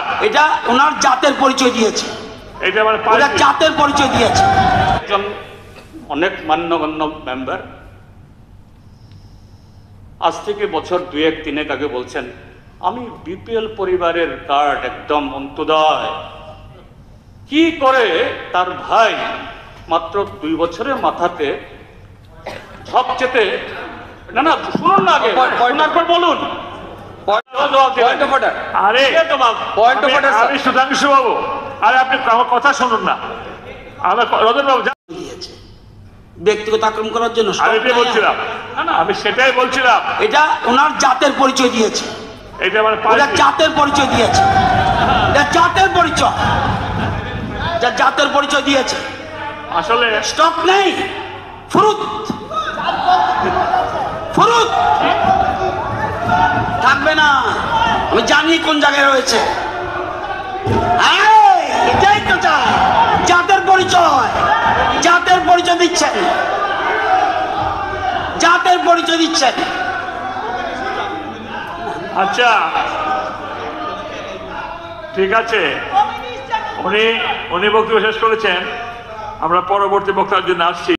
বলছিলাম এটা ওনার জাতের পরিচয় দিয়েছে, এটা মানে ওটা জাতের পরিচয় দিয়েছে। একজন অনেক মান্যগণ্য মেম্বার আজ থেকে বছর 2-1-3 আগে বলছেন, আমি বিপিএল পরিবারের কার্ড একদম অন্তদয়। কি করে তার ভাই মাত্র 2 বছরের মাথাতে সবচেয়ে না শুনুন না, আগে শোনার পর বলুন। আরে আমি সুধাংশু বাবু, আরে আপনি আমার কথা শুনুন না। আমার রতন বাবু দিয়েছে ব্যক্তিগত আক্রমণ করার জন্য। আমি এটাই বলছিলাম, আমি সেটাই বলছিলাম, এটা ওনার জাতের পরিচয় দিয়েছে, এটা মানে ওটা জাতের পরিচয় দিয়েছে, এটা জাতের পরিচয়, যা জাতের পরিচয় দিয়েছে। আসলে স্টক নেই, ফুরুত ফুরুত থাকবে না। আমি জানি কোন জায়গায় রয়েছে। এটাই তো চাই, জাতের পরিচয়, জাতের পরিচয় দিচ্ছেন, জাতের পরিচয় দিচ্ছেন। আচ্ছা ঠিক আছে, উনি বক্তব্য শেষ করেছেন, আমরা পরবর্তী বক্তার জন্য আসছি।